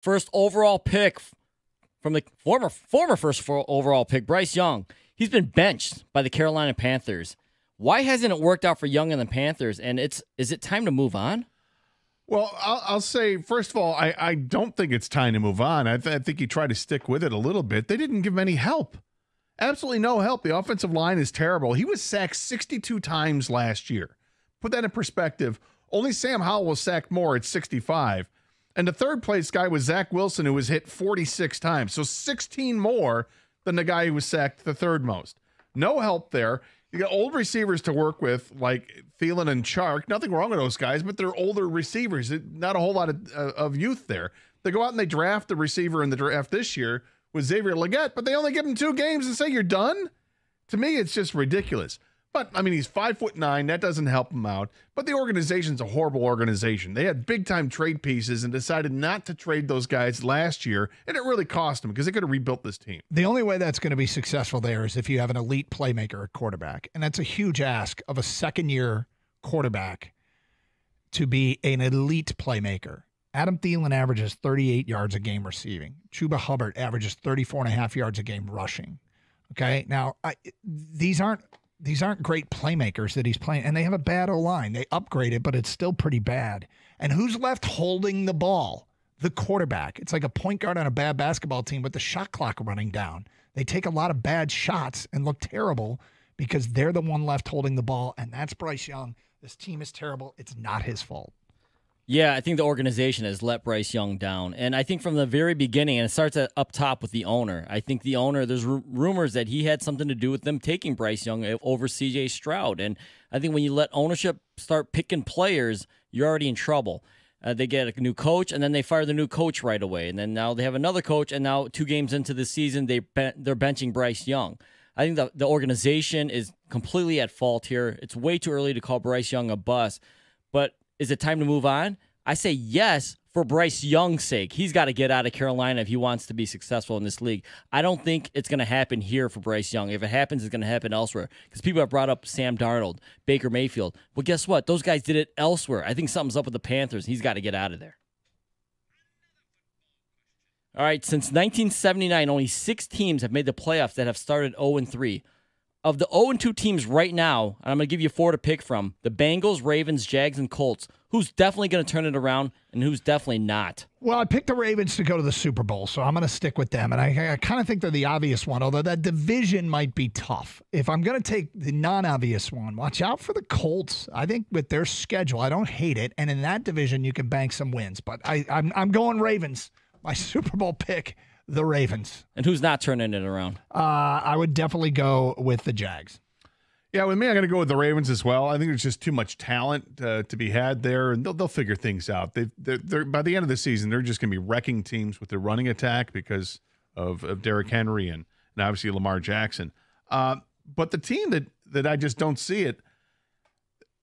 first overall pick from the former first overall pick, Bryce Young. He's been benched by the Carolina Panthers. Why hasn't it worked out for Young and the Panthers? And is it time to move on? Well, I'll say, first of all, I don't think it's time to move on. I think he tried to stick with it a little bit. They didn't give him any help. Absolutely no help. The offensive line is terrible. He was sacked 62 times last year. Put that in perspective. Only Sam Howell was sacked more at 65. And the third place guy was Zach Wilson, who was hit 46 times. So 16 more than the guy who was sacked the third most. No help there. You got old receivers to work with, like Thielen and Chark. Nothing wrong with those guys, but they're older receivers. Not a whole lot of youth there. They go out and they draft the receiver in the draft this year with Xavier Legette, but they only give him 2 games and say you're done? To me, it's just ridiculous. But, I mean, he's 5'9". That doesn't help him out. But the organization's a horrible organization. They had big-time trade pieces and decided not to trade those guys last year, and it really cost them because they could have rebuilt this team. The only way that's going to be successful there is if you have an elite playmaker at quarterback, and that's a huge ask of a second-year quarterback to be an elite playmaker. Adam Thielen averages 38 yards a game receiving. Chuba Hubbard averages 34.5 yards a game rushing. Okay, now these aren't great playmakers that he's playing, and they have a bad O-line. They upgraded, but it's still pretty bad. And who's left holding the ball? The quarterback. It's like a point guard on a bad basketball team with the shot clock running down. They take a lot of bad shots and look terrible because they're the one left holding the ball, and that's Bryce Young. This team is terrible. It's not his fault. Yeah, I think the organization has let Bryce Young down. And I think from the very beginning, and it starts up top with the owner, I think the owner, there's rumors that he had something to do with them taking Bryce Young over C.J. Stroud. And I think when you let ownership start picking players, you're already in trouble. They get a new coach, and then they fire the new coach right away. And then now they have another coach, and now 2 games into the season, they're benching Bryce Young. I think the organization is completely at fault here. It's way too early to call Bryce Young a bust. But is it time to move on? I say yes for Bryce Young's sake. He's got to get out of Carolina if he wants to be successful in this league. I don't think it's going to happen here for Bryce Young. If it happens, it's going to happen elsewhere. Because people have brought up Sam Darnold, Baker Mayfield. Well, guess what? Those guys did it elsewhere. I think something's up with the Panthers. He's got to get out of there. All right, since 1979, only 6 teams have made the playoffs that have started 0-3. Of the 0-2 teams right now, and I'm going to give you 4 to pick from, the Bengals, Ravens, Jags, and Colts. Who's definitely going to turn it around and who's definitely not? Well, I picked the Ravens to go to the Super Bowl, so I'm going to stick with them. And I kind of think they're the obvious one, although that division might be tough. If I'm going to take the non-obvious one, watch out for the Colts. I think with their schedule, I don't hate it. And in that division, you can bank some wins. But I'm going Ravens. My Super Bowl pick, the Ravens. And who's not turning it around? I would definitely go with the Jags. Yeah, with me, I'm going to go with the Ravens as well. I think there's just too much talent to be had there, and they'll figure things out. They're by the end of the season, they're just going to be wrecking teams with their running attack because of Derrick Henry and obviously Lamar Jackson. But the team that I just don't see it,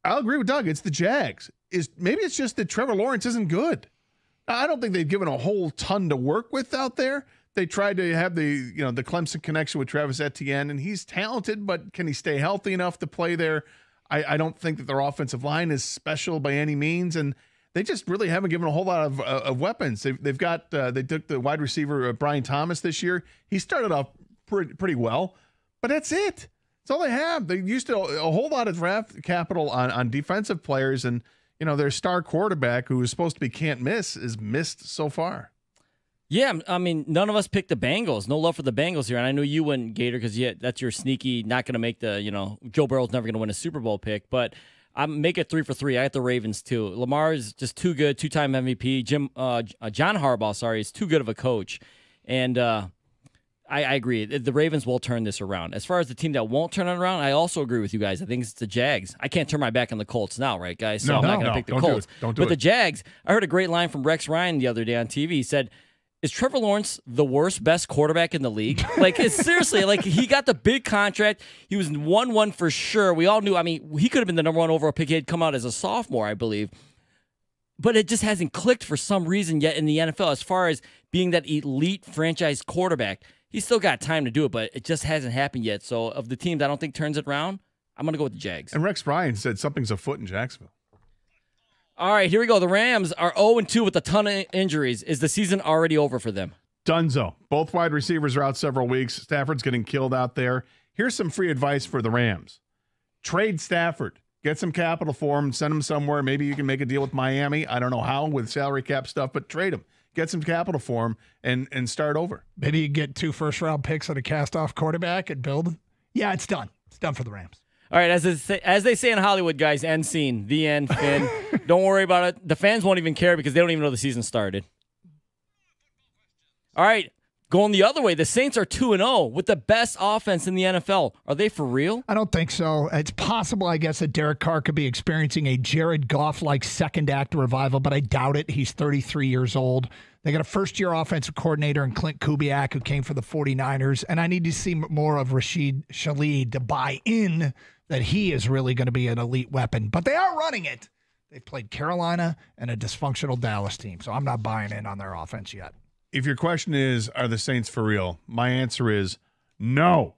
I'll agree with Doug. It's the Jags. Maybe it's just that Trevor Lawrence isn't good. I don't think they've given a whole ton to work with out there. They tried to have the Clemson connection with Travis Etienne, and he's talented, but can he stay healthy enough to play there? I don't think that their offensive line is special by any means, and they just really haven't given a whole lot of weapons. They've got they took the wide receiver Brian Thomas this year. He started off pretty well, but that's it. That's all they have. They used a whole lot of draft capital on defensive players, and their star quarterback, who is supposed to be can't miss, is missed so far. Yeah, I mean, none of us picked the Bengals. No love for the Bengals here. And I know you wouldn't, Gator, because that's your sneaky, not going to make the, Joe Burrow's never going to win a Super Bowl pick. But I'm make it 3 for 3. I got the Ravens, too. Lamar is just too good, 2-time MVP. John Harbaugh, is too good of a coach. And I agree. The Ravens will turn this around. As far as the team that won't turn it around, I also agree with you guys. I think it's the Jags. I can't turn my back on the Colts now, right, guys? So I'm not going to pick the Colts. Don't do it. The Jags, I heard a great line from Rex Ryan the other day on TV. He said, is Trevor Lawrence the best quarterback in the league? Seriously, he got the big contract. He was 1-1 for sure. We all knew, he could have been the number 1 overall pick. He had come out as a sophomore, I believe. But it just hasn't clicked for some reason yet in the NFL as far as being that elite franchise quarterback. He's still got time to do it, but it just hasn't happened yet. So of the teams I don't think turns it around, I'm going to go with the Jags. And Rex Ryan said something's afoot in Jacksonville. All right, here we go. The Rams are 0-2 with a ton of injuries. Is the season already over for them? Dunzo. Both wide receivers are out several weeks. Stafford's getting killed out there. Here's some free advice for the Rams. Trade Stafford. Get some capital for him. Send him somewhere. Maybe you can make a deal with Miami. I don't know how with salary cap stuff, but trade him. Get some capital for him and start over. Maybe you get 2 first-round picks on a cast-off quarterback and build. Yeah, it's done. It's done for the Rams. All right, as they say in Hollywood, guys, end scene. The end, Finn. Don't worry about it. The fans won't even care because they don't even know the season started. All right, going the other way, the Saints are 2-0 with the best offense in the NFL. Are they for real? I don't think so. It's possible, I guess, that Derek Carr could be experiencing a Jared Goff-like second act revival, but I doubt it. He's 33 years old. They got a first-year offensive coordinator in Clint Kubiak who came for the 49ers, and I need to see more of Rashid Shaheed to buy in that he is really going to be an elite weapon. But they are running it. They've played Carolina and a dysfunctional Dallas team, so I'm not buying in on their offense yet. If your question is, are the Saints for real? My answer is no.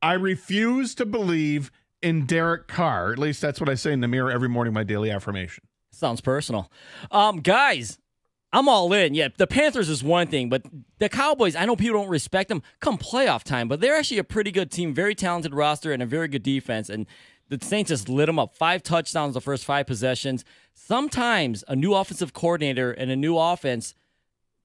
I refuse to believe in Derek Carr. At least that's what I say in the mirror every morning, my daily affirmation. Sounds personal. Guys, I'm all in. Yeah, the Panthers is one thing, but the Cowboys, I know people don't respect them come playoff time, but they're actually a pretty good team, very talented roster, and a very good defense. And the Saints just lit them up. 5 touchdowns the first 5 possessions. Sometimes a new offensive coordinator and a new offense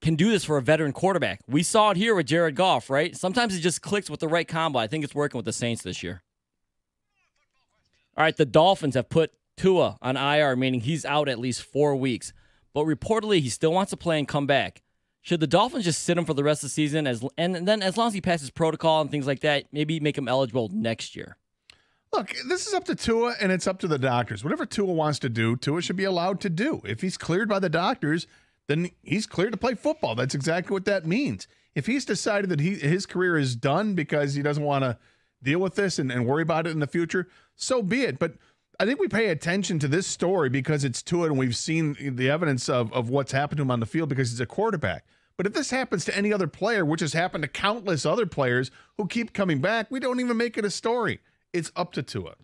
can do this for a veteran quarterback. We saw it here with Jared Goff, right? Sometimes it just clicks with the right combo. I think it's working with the Saints this year. All right, the Dolphins have put Tua on IR, meaning he's out at least 4 weeks. But reportedly, he still wants to play and come back. Should the Dolphins just sit him for the rest of the season? And then as long as he passes protocol and things like that, maybe make him eligible next year? Look, this is up to Tua, and it's up to the doctors. Whatever Tua wants to do, Tua should be allowed to do. If he's cleared by the doctors, then he's cleared to play football. That's exactly what that means. If he's decided that his career is done because he doesn't want to deal with this and worry about it in the future, so be it. But I think we pay attention to this story because it's Tua and we've seen the evidence of what's happened to him on the field because he's a quarterback. But if this happens to any other player, which has happened to countless other players who keep coming back, we don't even make it a story. It's up to Tua.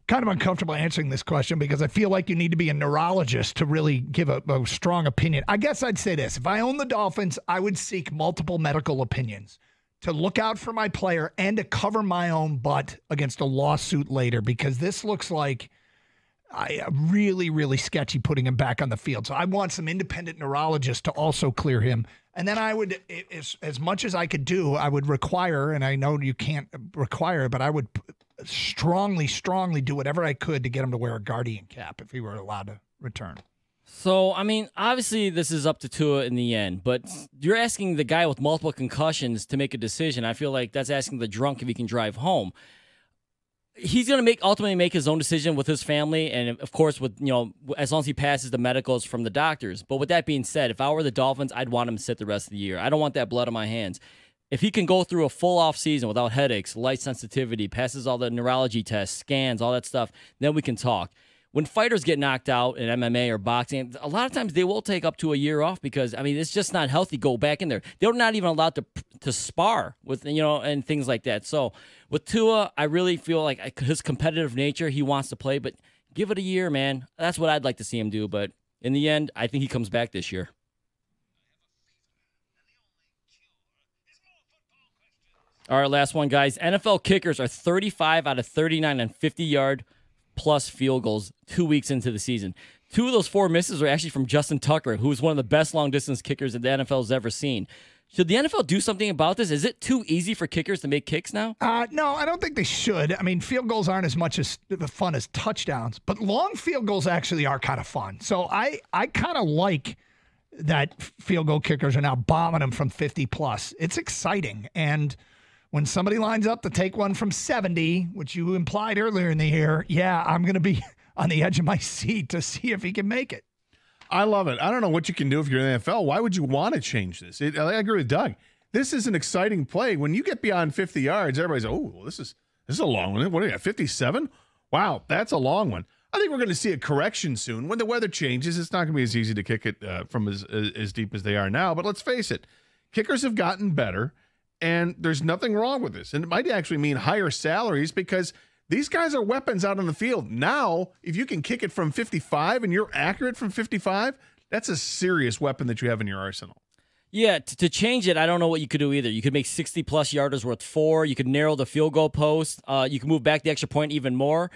Kind of uncomfortable answering this question because I feel like you need to be a neurologist to really give a strong opinion. I guess I'd say this. If I own the Dolphins, I would seek multiple medical opinions to look out for my player and to cover my own butt against a lawsuit later because this looks like really, really sketchy putting him back on the field. So I want some independent neurologists to also clear him. And then I would, as much as I could do, I would require, and I know you can't require, but I would strongly do whatever I could to get him to wear a Guardian cap if he were allowed to return. So, I mean, obviously this is up to Tua in the end, but you're asking the guy with multiple concussions to make a decision. I feel like that's asking the drunk if he can drive home. He's going to ultimately make his own decision with his family, and of course, with as long as he passes the medicals from the doctors. But with that being said, if I were the Dolphins, I'd want him to sit the rest of the year. I don't want that blood on my hands. If he can go through a full off season without headaches, light sensitivity, passes all the neurology tests, scans, all that stuff, then we can talk. When fighters get knocked out in MMA or boxing, a lot of times they will take up to a year off because, I mean, it's just not healthy to go back in there. They're not even allowed to spar with, and things like that. So with Tua, I really feel like his competitive nature, he wants to play, but give it a year, man. That's what I'd like to see him do. But in the end, I think he comes back this year. All right, last one, guys. NFL kickers are 35 out of 39 on 50-yard plus field goals 2 weeks into the season. 2 of those 4 misses are actually from Justin Tucker, who is one of the best long-distance kickers that the NFL has ever seen. Should the NFL do something about this? Is it too easy for kickers to make kicks now? No, I don't think they should. I mean, field goals aren't as much as fun as touchdowns, but long field goals actually are kind of fun. So I kind of like that field goal kickers are now bombing them from 50-plus. It's exciting, and when somebody lines up to take one from 70, which you implied earlier in the year, yeah, I'm going to be on the edge of my seat to see if he can make it. I love it. I don't know what you can do if you're in the NFL. Why would you want to change this? I agree with Doug. This is an exciting play. When you get beyond 50 yards, everybody's, oh, this is a long one. What do you got, 57? Wow, that's a long one. I think we're going to see a correction soon. When the weather changes, it's not going to be as easy to kick it from as deep as they are now. But let's face it, kickers have gotten better. And there's nothing wrong with this. And it might actually mean higher salaries because These guys are weapons out on the field. Now, if you can kick it from 55 and you're accurate from 55, that's a serious weapon that you have in your arsenal. Yeah, to change it, I don't know what you could do either. You could make 60-plus yarders worth 4. You could narrow the field goal post. You can move back the extra point even more.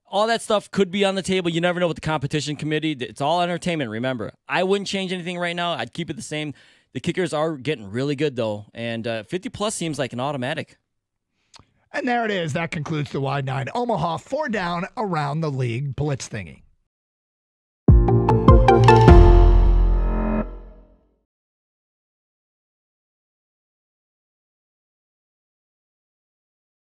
All that stuff could be on the table. You never know with the competition committee. It's all entertainment, remember. I wouldn't change anything right now. I'd keep it the same. The kickers are getting really good, though, and 50-plus seems like an automatic. And there it is. That concludes the Wide 9 Omaha 4 down around the league blitz thingy.